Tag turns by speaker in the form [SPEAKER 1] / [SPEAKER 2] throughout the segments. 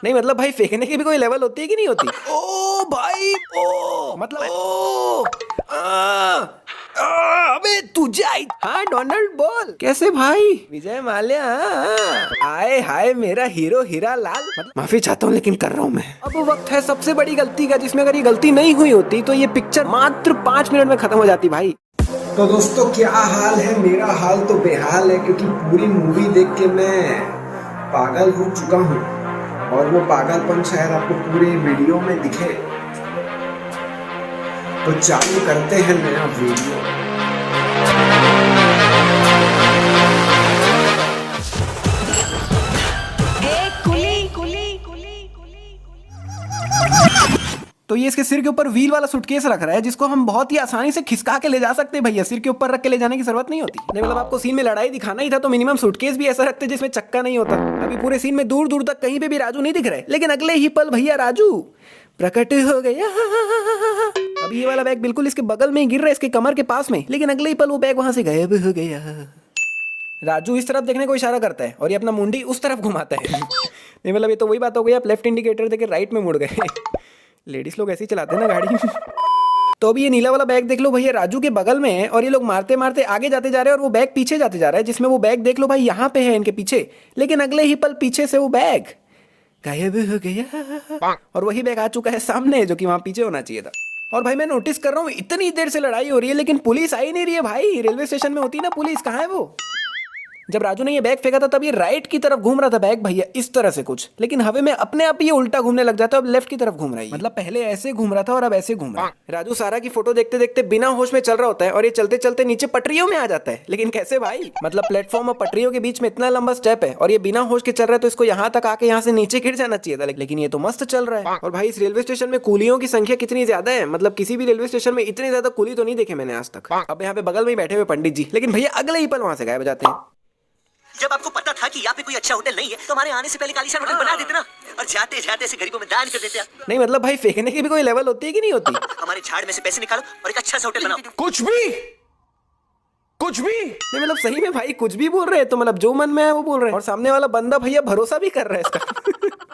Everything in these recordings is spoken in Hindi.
[SPEAKER 1] नहीं मतलब भाई फेंकने की भी कोई लेवल होती है कि नहीं होती? ओ भाई ओ मतलब ओ अबे तुझे आई। हाँ डोनाल्ड बोल। कैसे भाई? विजय माल्या। आए हाय मेरा हीरो हीरा लाल। माफी चाहता हूँ लेकिन कर रहा हूँ मैं। अब वक्त है सबसे बड़ी गलती का, जिसमें अगर ये गलती नहीं हुई होती तो ये पिक्चर मात्र 5 मिनट में खत्म हो जाती भाई। तो दोस्तों क्या हाल है? मेरा हाल तो बेहाल है, क्योंकि पूरी मूवी देख के मैं पागल हो चुका हूँ, और वो पागलपन शायद आपको पूरे वीडियो में दिखे। तो चालू करते हैं नया वीडियो। तो ये इसके सिर के ऊपर व्हील वाला सूटकेस रख रहा है, जिसको हम बहुत ही आसानी से खिसका के ले जा सकते हैं भैया। सिर के ऊपर रख के ले जाने की जरूरत नहीं होती। नहीं मतलब आपको सीन में लड़ाई दिखाना ही था तो मिनिमम सूटकेस भी ऐसा रखते जिसमें चक्का नहीं होता। अभी पूरे सीन में दूर दूर तक कहीं पे भी राजू नहीं दिख रहे, लेकिन अगले ही पल भैया राजू प्रकट हो गया। अब ये वाला बैग बिल्कुल इसके बगल में ही गिर रहा है, इसके कमर के पास में, लेकिन अगले ही पल वो बैग वहां से गायब हो गया। राजू इस तरफ देखने को इशारा करता है और ये अपना मुंडी उस तरफ घुमाता है। नहीं मतलब ये तो वही बात हो गई, आप लेफ्ट इंडिकेटर देके राइट में मुड़ गए। लेडीज लोग ऐसे ही चलाते हैं ना गाड़ी। तो अभी ये नीला वाला बैग देख लो भैया राजू के बगल में है, और ये लोग मारते मारते आगे जाते जा रहे हैं और वो बैग पीछे जाते जा रहा है, जिसमें वो बैग देख लो भाई यहाँ पे है इनके पीछे, लेकिन अगले ही पल पीछे से वो बैग गायब हो गया और वही बैग आ चुका है सामने, जो कि वहां पीछे होना चाहिए था। और भाई मैं नोटिस कर रहा हूँ इतनी देर से लड़ाई हो रही है लेकिन पुलिस आई नहीं रही है भाई। रेलवे स्टेशन में होती है ना पुलिस, कहाँ है वो? जब राजू ने ये बैग फेंका था तब ये राइट की तरफ घूम रहा था बैग भैया, इस तरह से कुछ, लेकिन हवे में अपने आप ये उल्टा घूमने लग जाता है, अब लेफ्ट की तरफ घूम रहा है। मतलब पहले ऐसे घूम रहा था और अब ऐसे घूम रहा है। राजू सारा की फोटो देखते देखते बिना होश में चल रहा होता है और ये चलते चलते नीचे पटरियों में आ जाता है। लेकिन कैसे भाई? मतलब प्लेटफॉर्म और पटरियों के बीच में इतना लंबा स्टेप है और ये बिना होश के चल रहा है, तो इसको यहाँ तक आके यहाँ से नीचे गिर जाना चाहिए था, लेकिन ये तो मस्त चल रहा है। और भाई इस रेलवे स्टेशन में कूलियों की संख्या कितनी ज्यादा है, मतलब किसी भी रेलवे स्टेशन में इतने ज्यादा कूली तो नहीं देखे मैंने आज तक। अब यहाँ पे बगल में ही बैठे हुए पंडित जी, लेकिन भैया अगले ही पल वहां से गायब हो जाते हैं।
[SPEAKER 2] जब आपको पता था कि यहाँ पे कोई अच्छा होटल नहीं है तो हमारे आने से पहले कालीशान होटल बना देते ना, और जाते जाते से गरीबों में दान कर देते।
[SPEAKER 1] नहीं मतलब भाई फेंकने की भी कोई लेवल होती है कि नहीं होती?
[SPEAKER 2] हमारे झाड़ में से पैसे निकालो और एक अच्छा सा होटल बनाओ।
[SPEAKER 1] कुछ भी नहीं मतलब सही में भाई कुछ भी बोल रहे हैं, तो मतलब जो मन में है वो बोल रहे हैं, और सामने वाला बंदा भैया भरोसा भी कर रहा है इसका।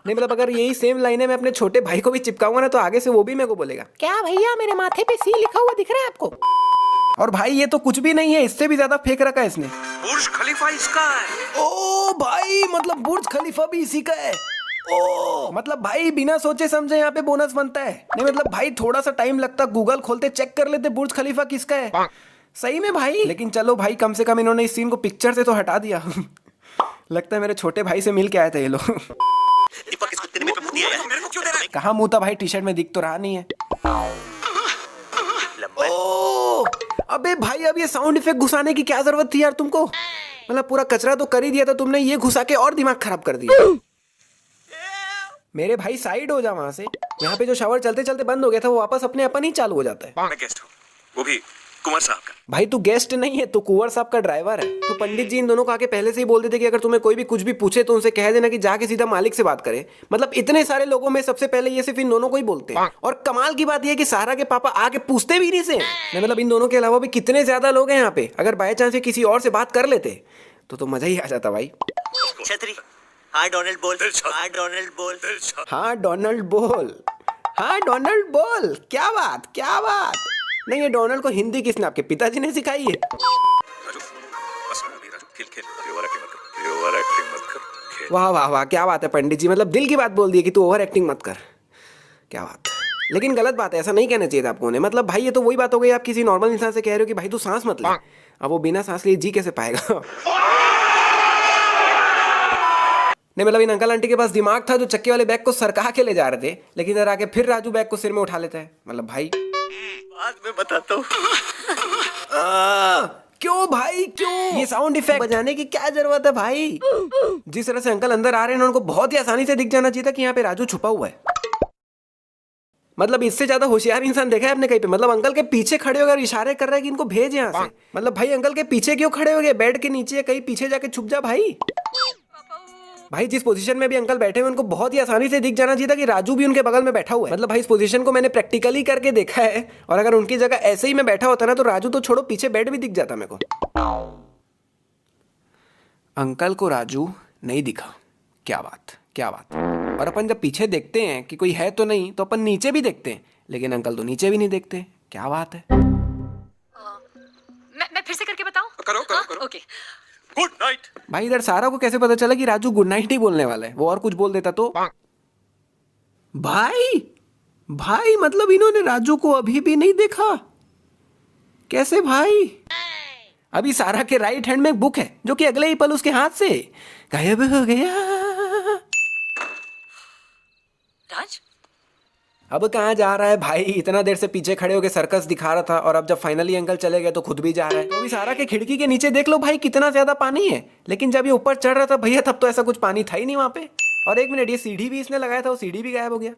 [SPEAKER 1] नहीं मतलब अगर यही सेम लाइनें मैं अपने छोटे भाई को भी चिपकाऊंगा ना तो आगे से वो भी मेरे को बोलेगा, क्या भैया मेरे माथे पे सी लिखा हुआ दिख रहा है आपको? और भाई ये तो कुछ भी नहीं है, इससे भी ज्यादा फेंक रखा है इसने।
[SPEAKER 2] बुर्ज खलीफा इसका है।
[SPEAKER 1] ओ भाई मतलब बुर्ज खलीफा भी इसी का है। ओ मतलब भाई बिना सोचे समझे यहाँ पे बोनस बनता है। नहीं मतलब भाई थोड़ा सा टाइम लगता, गूगल खोलते चेक कर लेते बुर्ज खलीफा किसका है। सही में भाई, लेकिन चलो भाई कम से कम इन्होंने इस सीन को पिक्चर से तो हटा दिया। लगता है मेरे छोटे भाई से मिल के आए थे ये लोग।
[SPEAKER 2] दीपक इस कुत्ते ने मेरे पे मुंह दिया है। मेरे को क्यों दे रहा है?
[SPEAKER 1] कहाँ मुंह था भाई, टी शर्ट में दिख तो रहा नहीं है। ओ अबे भाई अब ये साउंड इफेक्ट घुसाने की क्या जरूरत थी यार तुमको? मतलब पूरा कचरा तो कर ही दिया था तुमने, ये घुसा के और दिमाग खराब कर दिया। मेरे भाई साइड हो जा वहां से। यहाँ पे जो शावर चलते चलते बंद हो गया था वो वापस अपने अपन ही चालू हो जाता है।
[SPEAKER 3] मैं गेस्ट हूँ, वो भी कुंवर साहब का।
[SPEAKER 1] भाई तू गेस्ट नहीं है, तू कुंवर साहब का ड्राइवर है। तो पंडित जी इन दोनों को आके पहले से ही बोल देते कि अगर तुम्हें कोई भी कुछ भी पूछे तो उनसे कह देना कि जाके सीधा मालिक से बात करे। मतलब इतने सारे लोगों में सबसे पहले ये सिर्फ इन दोनों को ही बोलते हैं। और कमाल की बात ये है कि सारा के पापा आके पूछते भी नहीं से। मतलब इन दोनों के अलावा भी कितने ज्यादा लोग हैं यहाँ पे, अगर बाय चांस ये किसी और से बात कर लेते तो मजा ही आ जाता भाई।
[SPEAKER 2] छतरी हाँ डोनाल्ड बोल, हाँ डोनाल्ड बोल,
[SPEAKER 1] हाँ डोनाल्ड बोल, हाँ डोनाल्ड बोल। क्या बात क्या बात? नहीं ये डोनाल्ड को हिंदी किसने, आपके पिताजी ने सिखाई है?
[SPEAKER 3] राजू बस अभी राजू खेल खेल, ओवर एक्टिंग मत कर।
[SPEAKER 1] वाह वाह वाह क्या बात है पंडित जी, मतलब दिल की बात बोल दी कि तू ओवर एक्टिंग मत कर। क्या बात, लेकिन गलत बात है, ऐसा नहीं कहना चाहिए था आपको ने। मतलब भाई ये तो वही बात हो गई, आप किसी नॉर्मल इंसान से कह रहे हो कि भाई तू सांस मत ले। अब वो बिना सांस लिए जी कैसे पाएगा? नहीं मतलब इन अंकल आंटी के पास दिमाग था जो चक्के वाले बैग को सरका के ले जा रहे थे, लेकिन इधर आके फिर राजू बैग को सिर में उठा लेता है। मतलब भाई
[SPEAKER 2] बाद में बताता हूँ।
[SPEAKER 1] क्यों भाई क्यों? ये साउंड इफेक्ट बजाने की क्या जरूरत है भाई? जिस तरह से अंकल अंदर आ रहे हैं उनको बहुत ही आसानी से दिख जाना चाहिए था कि यहाँ पे राजू छुपा हुआ है। मतलब इससे ज्यादा होशियार इंसान देखा है आपने कहीं पे? मतलब अंकल के पीछे खड़े होकर इशारे कर रहा है कि इनको भेज यहाँ से। मतलब भाई अंकल के पीछे क्यों खड़े हो गए? बेड के नीचे कहीं पीछे जाके छुप जा भाई। भाई जिस पोजीशन में भी अंकल बैठे हुए उनको बहुत ही आसानी से दिख जाना चाहिए था कि राजू भी उनके बगल में बैठा हुआ है। मतलब भाई इस पोजीशन को मैंने प्रैक्टिकली करके देखा है, और अगर उनकी जगह ऐसे ही मैं बैठा होता ना तो राजू तो छोड़ो पीछे बेड भी दिख जाता मेरे को। अंकल को राजू नहीं दिखा, क्या बात क्या बात है। और अपन जब पीछे देखते हैं कि कोई है तो नहीं, तो अपन नीचे भी देखते हैं, लेकिन अंकल तो नीचे भी नहीं देखते। क्या बात है।
[SPEAKER 4] मैं फिर से करके बताऊं?
[SPEAKER 3] करो करो करो।
[SPEAKER 4] ओके।
[SPEAKER 3] Good night.
[SPEAKER 1] भाई इधर सारा को कैसे पता चला कि राजू गुड नाइट ही बोलने वाला है? वो और कुछ बोल देता तो। भाई भाई मतलब इन्होंने राजू को अभी भी नहीं देखा? कैसे भाई? अभी सारा के राइट हैंड में एक बुक है जो कि अगले ही पल उसके हाथ से गायब हो गया।
[SPEAKER 4] राज,
[SPEAKER 1] अब कहाँ जा रहा है भाई? इतना देर से पीछे खड़े होकर सर्कस दिखा रहा था और अब जब फाइनली अंकल चले गए तो खुद भी जा रहा है। तो अभी सारा के खिड़की के नीचे देख लो भाई कितना ज्यादा पानी है, लेकिन जब ये ऊपर चढ़ रहा था भैया तब तो ऐसा कुछ पानी था ही नहीं वहां पे। और एक मिनट, ये सीढ़ी भी इसने लगाया था, वो सीढ़ी भी गायब हो गया।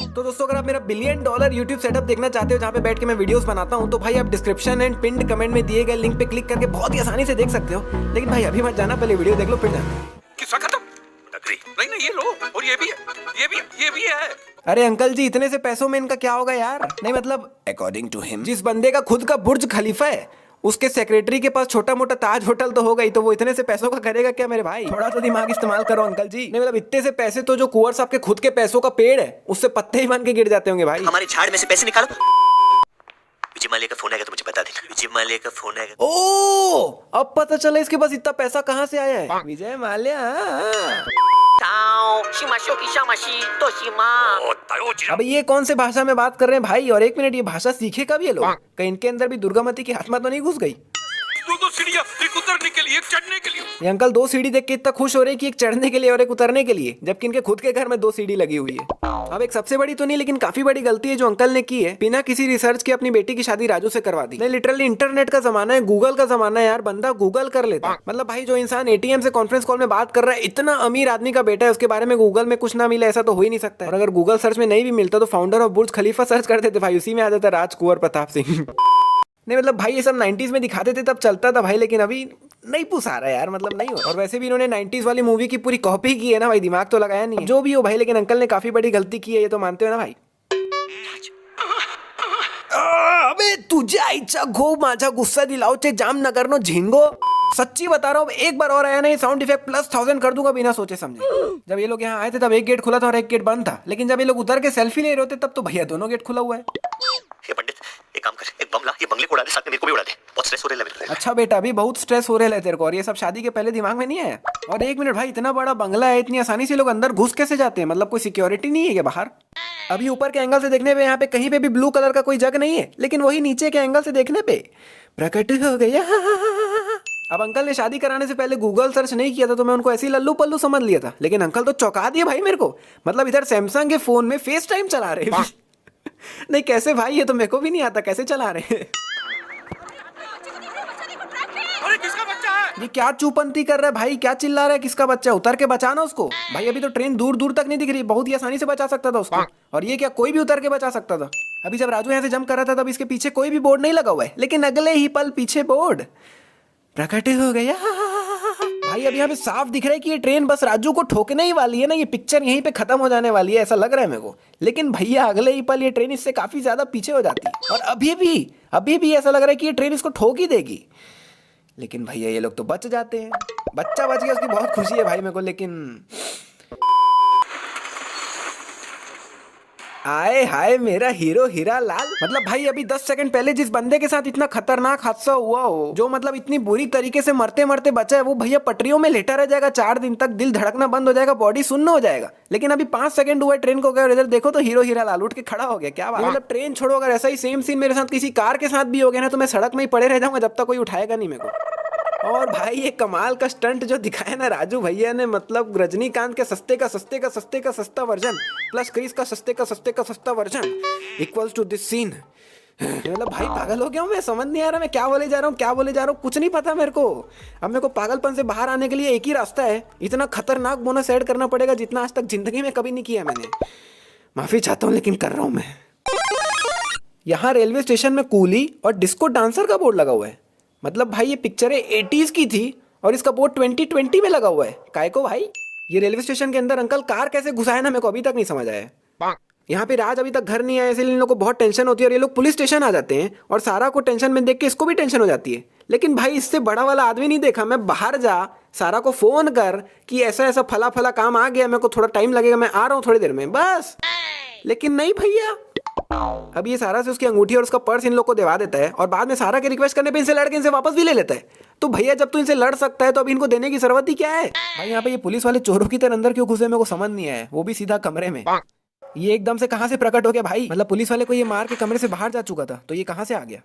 [SPEAKER 1] तो दोस्तों अगर आप मेरा $1 बिलियन YouTube सेटअप देखना चाहते हो जहाँ पे बैठ के मैं वीडियोस बनाता हूँ, तो भाई आप डिस्क्रिप्शन एंड पिन्ड कमेंट में दिए गए लिंक पे क्लिक करके बहुत ही आसानी से देख सकते हो। लेकिन भाई अभी मत जाना, पहले वीडियो देख लो फिर जाना।
[SPEAKER 3] किस्सा खत्म। नगरी नहीं नहीं, ये लो, और ये भी है, ये भी है।
[SPEAKER 1] अरे अंकल जी इतने से पैसों में इनका क्या होगा यार? नहीं मतलब अकॉर्डिंग टू हिम जिस बंदे का खुद का बुर्ज खलीफा है उसके सेक्रेटरी के पास छोटा मोटा ताज होटल तो होगा ही, तो वो इतने से पैसों का करेगा क्या मेरे भाई? थोड़ा तो दिमाग इस्तेमाल करो अंकल जी। नहीं मतलब इतने से पैसे तो जो कुंवर साहब के खुद के पैसों का पेड़ है उससे पत्ते ही बन के गिर जाते होंगे भाई।
[SPEAKER 2] हमारे झाड़ में से पैसे निकालो। विजय माल्या का फोन आएगा तो मुझे बता देना। विजय माल्या का फोन आएगा।
[SPEAKER 1] ओ अब पता चला इसके पास इतना पैसा कहाँ से आया है। विजय माल्या। अब ये कौन से भाषा में बात कर रहे हैं भाई? और एक मिनट, ये भाषा सीखे कब ये लोग? कहीं इनके अंदर भी दुर्गामती की आत्मा तो नहीं घुस गई?
[SPEAKER 3] दो सीढ़ियां, एक उतरने के लिए, एक चढ़ने के लिए।
[SPEAKER 1] ये अंकल 2 सीढ़ी देख के इतना खुश हो रहे हैं कि एक चढ़ने के लिए और एक उतरने के लिए, जबकि इनके खुद के घर में 2 सीढ़ी लगी हुई है। अब एक सबसे बड़ी तो नहीं लेकिन काफी बड़ी गलती है जो अंकल ने की है, बिना किसी रिसर्च के अपनी बेटी की शादी राजू से करवा दी। नहीं लिटरली इंटरनेट का जमाना है, गूगल का जमाना है यार, बंदा गूगल कर लेता। मतलब भाई जो इंसान ATM से कॉन्फ्रेंस कॉल में बात कर रहा है, इतना अमीर आदमी का बेटा है, उसके बारे में गूगल में कुछ ना मिले ऐसा तो हो ही नहीं सकता। और अगर गूगल सर्च में नहीं भी मिलता तो founder of Burj Khalifa search करते थे भाई, उसी में आ जाता राज कुंवर प्रताप सिंह। नहीं मतलब भाई ये सब 90s में दिखाते थे तब चलता था भाई, लेकिन अभी नहीं पुसा रहा यार, मतलब नहीं हो। और वैसे भी इन्होंने 90s वाली मूवी की पूरी कॉपी की है ना भाई, दिमाग तो लगाया नहीं है। जो भी हो भाई, लेकिन अंकल ने काफी बड़ी गलती की है, ये तो मानते हो ना भाई? अबे तुझ्या आईचा घो माझा गुस्सा दिलावचे जामनगरनो झिंगो। सच्ची बता रहा हूँ, एक बार और आया ना ये साउंड इफेक्ट प्लस 1000 कर दूंगा बिना सोचे समझे। जब ये लोग यहाँ आए थे तब एक गेट खुला था और एक गेट बंद था, लेकिन जब ये लोग उतर के सेल्फी ले रहे होते तब तो भैया दोनों गेट खुला हुआ है।
[SPEAKER 2] हे पंडित, एक काम कर, एक बम ला, ये बंगले को उड़ा दे, साथ में मेरे को भी उड़ा दे। बहुत स्ट्रेस हो रहा है मेरे को।
[SPEAKER 1] अच्छा बेटा अभी बहुत स्ट्रेस हो रहा है तेरे को, और ये सब शादी के पहले दिमाग में नहीं आया? और एक मिनट भाई, इतना बड़ा बंगला है, इतनी आसानी से लोग अंदर घुस कैसे जाते हैं? मतलब कोई सिक्योरिटी नहीं है क्या बाहर? अभी ऊपर के एंगल से देखने पे यहाँ पे कहीं पे भी ब्लू कलर का कोई जग नहीं है, लेकिन वही नीचे के एंगल से देखने पे प्रकट हो गया। अब अंकल ने शादी कराने से पहले गूगल सर्च नहीं किया था तो मैं उनको ऐसे ही लल्लू पल्लू समझ लिया था, लेकिन अंकल तो चौंका दिए भाई मेरे को। मतलब इधर सैमसंग के फोन में फेस टाइम चला रहे। नहीं कैसे भाई, ये तो मेरे को भी नहीं आता कैसे चला रहे।
[SPEAKER 3] अरे किसका बच्चा है?
[SPEAKER 1] ये क्या चूपंती कर रहा है भाई? क्या चिल्ला रहा है? किसका बच्चा? उतर के बचाना उसको भाई। अभी तो ट्रेन दूर दूर तक नहीं दिख रही, बहुत ही आसानी से बचा सकता था उसको। और ये क्या कोई भी उतर के बचा सकता था? अभी जब राजू यहाँ से जंप कर रहा था तब इसके पीछे कोई भी बोर्ड नहीं लगा हुआ है, लेकिन अगले ही पल पीछे बोर्ड प्रकट हो गया। भाई अब यहाँ पे साफ दिख रहा है कि ये ट्रेन बस राजू को ठोकने ही वाली है ना, ये पिक्चर यहीं पे खत्म हो जाने वाली है ऐसा लग रहा है मेरे को। लेकिन भैया अगले ही पल ये ट्रेन इससे काफी ज्यादा पीछे हो जाती है और अभी भी ऐसा लग रहा है कि ये ट्रेन इसको ठोक ही देगी। लेकिन भैया ये लोग तो बच जाते हैं। बच्चा बच गया उसकी बहुत खुशी है भाई मेरे को। लेकिन आए हाय मेरा हीरो हीरा लाल। मतलब भाई अभी 10 सेकंड पहले जिस बंदे के साथ इतना खतरनाक हादसा हुआ हो, जो मतलब इतनी बुरी तरीके से मरते मरते बचा है, वो भैया पटरियों में लेटा रह जाएगा 4 दिन तक, दिल धड़कना बंद हो जाएगा, बॉडी सुन्न हो जाएगा। लेकिन अभी 5 सेकंड हुआ ट्रेन को गए और इधर देखो तो हीरो हीरा लाल उठ के खड़ा हो गया। क्या बात। मतलब ट्रेन छोड़ो, अगर ऐसा ही सेम सीन मेरे साथ किसी कार के साथ भी हो गया ना तो मैं सड़क में ही पड़े रह जाऊंगा जब तक कोई उठाएगा नहीं मेरे को। और भाई ये कमाल का स्टंट जो दिखाया ना राजू भैया ने, मतलब रजनीकांत के सस्ते का सस्ता वर्जन प्लस क्रिस का सस्ता version equals to this scene. मतलब भाई पागल हो गया हूँ मैं, समझ नहीं आ रहा मैं क्या बोले जा रहा हूँ, कुछ नहीं पता मेरे को। अब मेरे को पागलपन से बाहर आने के लिए एक ही रास्ता है, इतना खतरनाक बोनस ऐड करना पड़ेगा जितना आज तक जिंदगी में कभी नहीं किया मैंने। माफी चाहता हूँ लेकिन कर रहा हूँ मैं। यहाँ रेलवे स्टेशन में कूली और डिस्को डांसर का बोर्ड लगा हुआ है। मतलब भाई ये पिक्चर 80s की थी और इसका बोर्ड 2020 में लगा हुआ है। काय को भाई? ये रेलवे स्टेशन के अंदर अंकल कार कैसे घुसाया ना मेरे को अभी तक नहीं समझ आया। यहाँ पे राज अभी तक घर नहीं आया, इसलिए इन लोगों को बहुत टेंशन होती है और ये लोग पुलिस स्टेशन आ जाते हैं और सारा को टेंशन में देख के इसको भी टेंशन हो जाती है। लेकिन भाई इससे बड़ा वाला आदमी नहीं देखा मैं, बाहर जा सारा को फोन कर कि ऐसा ऐसा फला फला काम आ गया, मेरे को थोड़ा टाइम लगेगा, मैं आ रहा हूँ थोड़ी देर में, बस। लेकिन नहीं भैया, अब ये सारा से उसकी अंगूठी और उसका पर्स इन लोग को दिवा देता है और बाद में सारा के रिक्वेस्ट करने पे इनसे लड़के इनसे वापस भी ले लेता है। तो भैया जब तू इनसे लड़ सकता है तो अभी इनको देने की जरूरत ही क्या है भाई। यहाँ पे ये पुलिस वाले चोरों की तरह अंदर क्यों घुसे मेरे को समझ नहीं आया, वो भी सीधा कमरे में। ये एकदम से कहाँ से प्रकट हो गया भाई, मतलब पुलिस वाले को ये मार के कमरे से बाहर जा चुका था, तो ये कहाँ से आ गया।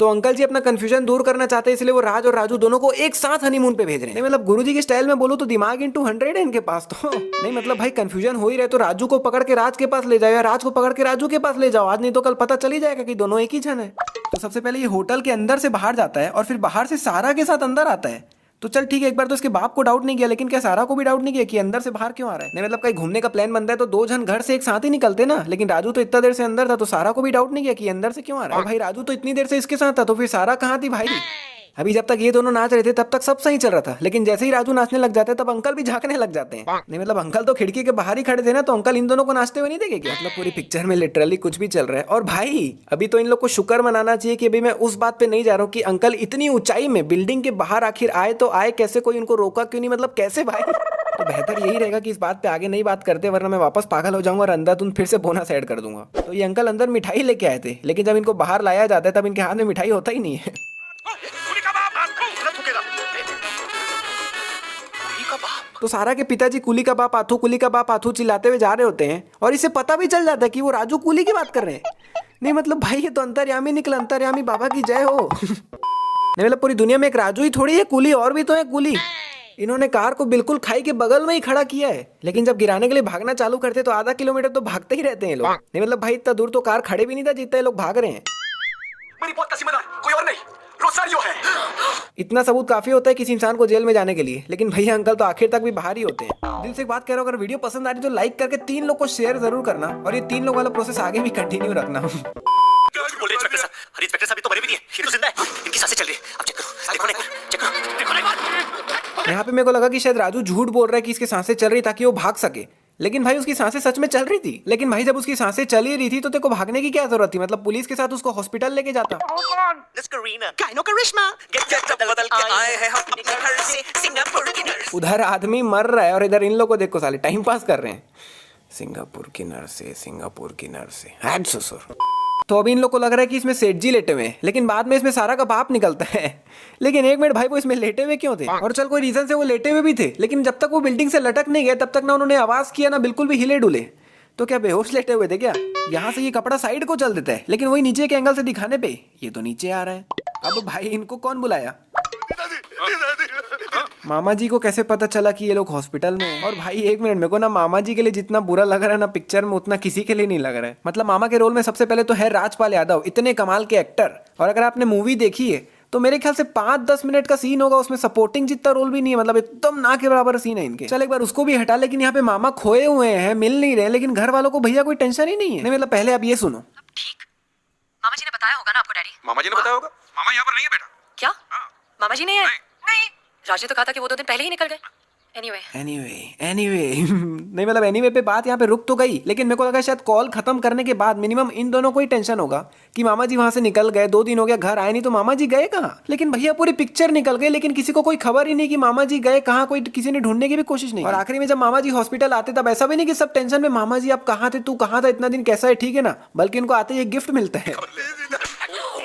[SPEAKER 1] तो अंकल जी अपना कंफ्यूजन दूर करना चाहते हैं, इसलिए वो राज और राजू दोनों को एक साथ हनीमून पे भेज रहे हैं। नहीं मतलब गुरुजी के स्टाइल में बोलो तो दिमाग into 100 है इनके पास तो। नहीं मतलब भाई कंफ्यूजन हो ही रहे तो राजू को पकड़ के राज के पास ले जाओ या राज को पकड़ के राजू के पास ले जाओ, आज नहीं तो कल पता चल ही जाएगा कि दोनों एक ही जन है। तो सबसे पहले ये होटल के अंदर से बाहर जाता है और फिर बाहर से सारा के साथ अंदर आता है। तो चल ठीक है, एक बार तो इसके बाप को डाउट नहीं किया, लेकिन क्या सारा को भी डाउट नहीं किया कि अंदर से बाहर क्यों आ रहा है। नहीं मतलब कहीं घूमने का प्लान बनता है तो दो जन घर से एक साथ ही निकलते ना, लेकिन राजू तो इतना देर से अंदर था तो सारा को भी डाउट नहीं किया कि अंदर से क्यों आ रहा है। भाई राजू तो इतनी देर से इसके साथ था तो फिर सारा कहाँ थी भाई। अभी जब तक ये दोनों नाच रहे थे तब तक सब सही चल रहा था, लेकिन जैसे ही राजू नाचने लग जाते हैं तब अंकल भी झांकने लग जाते हैं। नहीं मतलब अंकल तो खिड़की के बाहर ही खड़े थे ना, तो अंकल इन दोनों को नाचते हुए नहीं देखे क्या। मतलब पूरी पिक्चर में लिटरली कुछ भी चल रहा है। और भाई अभी तो इन लोग को शुक्र मनाना चाहिए कि अभी मैं उस बात पे नहीं जा रहा हूँ कि अंकल इतनी ऊंचाई में बिल्डिंग के बाहर आखिर आए तो आए कैसे, कोई उनको रोका क्यों नहीं, मतलब कैसे भाई। तो बेहतर यही रहेगा कि इस बात पे आगे नहीं बात करते, वरना मैं वापस पागल हो जाऊंगा और अंधाधुंध फिर से बोनस ऐड कर दूंगा। तो ये अंकल अंदर मिठाई लेके आए थे, लेकिन जब इनको बाहर लाया जाता है तब इनके हाथ में मिठाई होता ही नहीं है। तो सारा के पिताजी कुली का बाप आथू चिल्लाते हुए जा रहे होते हैं और इसे पता भी चल जाता है कि वो राजू कुली की बात कर रहे हैं। नहीं मतलब भाई ये तो अंतर्यामी निकला, अंतर्यामी बाबा की जय हो। नहीं मतलब पूरी दुनिया में एक राजू ही थोड़ी है कुली, और भी तो है कुली। इन्होंने कार को बिल्कुल खाई के बगल में ही खड़ा किया है, लेकिन जब गिराने के लिए भागना चालू करते तो आधा किलोमीटर तो भागते ही रहते हैं लोग। नहीं मतलब भाई इतना दूर तो कार खड़े भी नहीं था जितना लोग भाग रहे हैं।
[SPEAKER 2] कोई और नहीं, रोसारियो है।
[SPEAKER 1] इतना सबूत काफी होता है किसी इंसान को जेल में जाने के लिए, लेकिन भैया अंकल तो आखिर तक भी बाहर ही होते हैं। दिल से एक बात कह रहा हूँ, अगर वीडियो पसंद आ रही तो लाइक करके 3 लोग को शेयर जरूर करना और ये 3 लोग वाला प्रोसेस आगे भी कंटिन्यू रखना।
[SPEAKER 2] बोले इंस्पेक्टर साहब, अरे इंस्पेक्टर साहब ये तो मरे भी नहीं है, ये तो जिंदा है, इनकी सांसें चल रही है। अब चेक करो, देखो ना एक बार, चेक करो, देखो ना एक बार।
[SPEAKER 1] यहाँ पे मेरे को लगा कि शायद राजू झूठ बोल रहा है कि इसकी सांसें चल रही ताकि वो भाग सके, लेकिन भाई उसकी सांसें सच में चल रही थी। लेकिन भाई जब उसकी सांसें चल ही रही थी तो तेरे को भागने की क्या जरूरत थी, मतलब पुलिस के साथ उसको हॉस्पिटल लेके जाता।
[SPEAKER 2] Miss Karina, गाइनो करिश्मा, बदल के आए हैं हम अपने घर से, सिंगापुर की नर्स।
[SPEAKER 1] उधर आदमी मर रहा है और इधर इन लोग को देखो साले टाइम पास कर रहे हैं। सिंगापुर की नर्स से हैड ससुर। तो अभी इन लोग को लग रहा है कि इसमें सेठ जी लेटे हुए हैं, लेकिन बाद में इसमें सारा का बाप निकलता है। लेकिन एक मिनट भाई, वो इसमें लेटे हुए क्यों थे? और चल कोई रीजन से वो लेटे हुए भी थे, लेकिन जब तक वो बिल्डिंग से लटक नहीं गए तब तक ना उन्होंने आवाज किया ना बिल्कुल भी हिले डुले। तो क्या बेहोश लेटे हुए थे क्या? यहाँ से ये कपड़ा साइड को चल देता है, लेकिन वही नीचे के एंगल से दिखाने पे ये तो नीचे आ रहा है। अब भाई इनको कौन बुलाया? मामा जी को कैसे पता चला कि ये लोग हॉस्पिटल में हैं? और भाई एक मिनट, मेरे को ना मामा जी के लिए जितना बुरा लग रहा है ना पिक्चर में, उतना किसी के लिए नहीं लग रहा है। मतलब मामा के रोल में सबसे पहले तो है राजपाल यादव, इतने कमाल के एक्टर। और अगर आपने मूवी देखी है तो मेरे ख्याल से 5-10 मिनट का सीन होगा, उसमें सपोर्टिंग जितना रोल भी नहीं है, मतलब एकदम ना के बराबर सीन है इनके। चल एक बार उसको भी हटा, लेकिन यहाँ पे मामा खोए हुए हैं, मिल नहीं रहे, लेकिन घर वालों को भैया कोई टेंशन ही नहीं है। नहीं मतलब पहले आप ये सुनो।
[SPEAKER 4] ठीक, मामा जी ने बताया होगा ना आपको डैडी।
[SPEAKER 3] मामा जी ने बताया होगा, मामा यहाँ पर नहीं है बेटा।
[SPEAKER 4] क्या मामा जी नहीं आए? नहीं, राज ने तो कहा था कि वो 2 दिन पहले ही निकल गए। एनीवे नहीं मतलब एनीवे पे बात यहाँ पे रुक तो गई, लेकिन मेरे को लगा शायद कॉल खत्म करने के बाद मिनिमम इन दोनों को ही टेंशन होगा कि मामा जी वहां से निकल गए, 2 दिन हो गया घर आए नहीं, तो मामा जी गए कहाँ? लेकिन भैया पूरी पिक्चर निकल गई, लेकिन किसी को कोई खबर ही नहीं कि मामा जी गए कहाँ, कोई किसी ने ढूंढने की भी कोशिश नहीं। और आखिरी में जब मामा जी हॉस्पिटल आते तब ऐसा भी नहीं कि सब टेंशन में मामा जी आप कहाँ थे, तू कहाँ था इतना दिन, कैसा है, ठीक है ना, बल्कि इनको आते ही गिफ्ट मिलता है।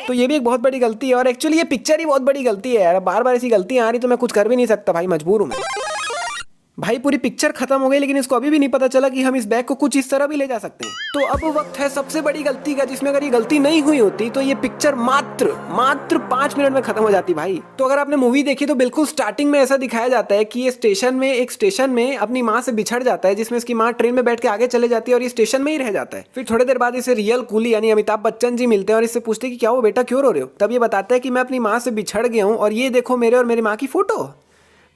[SPEAKER 4] तो ये भी एक बहुत बड़ी गलती है, और एक्चुअली ये पिक्चर ही बहुत बड़ी गलती है यार। बार बार ऐसी गलतियां आ रही तो मैं कुछ कर भी नहीं सकता भाई, मजबूर हूं मैं। भाई पूरी पिक्चर खत्म हो गई, लेकिन इसको अभी भी नहीं पता चला कि हम इस बैग को कुछ इस तरह भी ले जा सकते हैं। तो अब वक्त है सबसे बड़ी गलती का, जिसमें अगर ये गलती नहीं हुई होती तो ये पिक्चर मात्र 5 मिनट में खत्म हो जाती भाई। तो अगर आपने मूवी देखी तो बिल्कुल स्टार्टिंग में ऐसा दिखाया जाता है कि ये एक स्टेशन में अपनी माँ से बिछड़ जाता है, जिसमें इसकी माँ ट्रेन में बैठ के आगे चले जाती है और ये स्टेशन में ही रह जाता है। फिर थोड़ी देर बाद इसे रियल कूली यानी अमिताभ बच्चन जी मिलते हैं और इससे पूछते हैं कि क्या वो बेटा क्यों रो रहे हो? तब ये बताता है कि मैं अपनी माँ से बिछड़ गया हूँ और ये देखो मेरे और मेरी माँ की फोटो।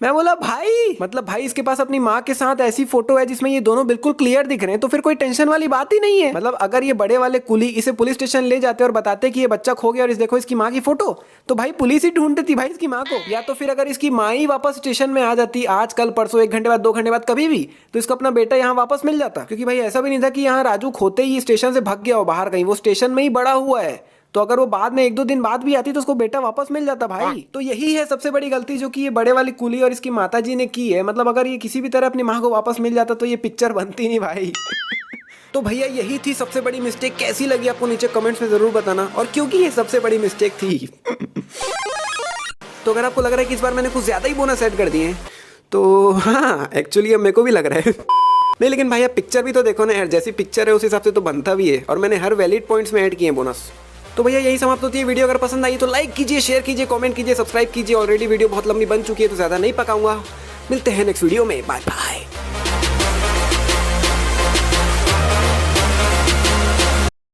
[SPEAKER 4] मैं बोला भाई, मतलब भाई इसके पास अपनी माँ के साथ ऐसी फोटो है जिसमें ये दोनों बिल्कुल क्लियर दिख रहे हैं, तो फिर कोई टेंशन वाली बात ही नहीं है। मतलब अगर ये बड़े वाले कुली इसे पुलिस स्टेशन ले जाते और बताते कि ये बच्चा खो गया और इस देखो इसकी माँ की फोटो, तो भाई पुलिस ही ढूंढती थी भाई इसकी माँ को। या तो फिर अगर इसकी माँ ही वापस स्टेशन में आ जाती आज कल परसों, 1 घंटे बाद 2 घंटे बाद कभी भी, तो इसको अपना बेटा यहाँ वापस मिल जाता। क्योंकि भाई ऐसा भी नहीं था कि यहाँ राजू खोते ही स्टेशन से भाग गया हो बाहर कहीं, वो स्टेशन में ही बड़ा हुआ है।
[SPEAKER 1] तो अगर वो बाद में 1-2 दिन बाद भी आती तो उसको बेटा वापस मिल जाता भाई। तो यही है सबसे बड़ी गलती जो कि ये बड़े वाली कुली और इसकी माता जी ने की है। मतलब अगर ये किसी भी तरह अपनी माँ को वापस मिल जाता तो ये पिक्चर बनती नहीं भाई। तो भैया यही थी सबसे बड़ी मिस्टेक। कैसी लगी आपको नीचे कमेंट्स में जरूर बताना, और क्योंकि ये सबसे बड़ी मिस्टेक थी तो अगर आपको लग रहा है कि इस बार मैंने कुछ ज्यादा ही बोनस ऐड कर दिए हैं तो हाँ एक्चुअली अब मेरे को भी लग रहा है नहीं, लेकिन भाई आप पिक्चर भी तो देखो ना यार, जैसी पिक्चर है उस हिसाब से तो बनता भी है, और मैंने हर वैलिड पॉइंट्स में ऐड किए हैं बोनस। तो भैया यही समाप्त होती है वीडियो। अगर पसंद आई तो लाइक कीजिए, शेयर कीजिए, कमेंट कीजिए, सब्सक्राइब कीजिए। ऑलरेडी वीडियो बहुत लंबी बन चुकी है तो ज़्यादा नहीं पकाऊंगा। मिलते हैं नेक्स्ट वीडियो में, बाय बाय।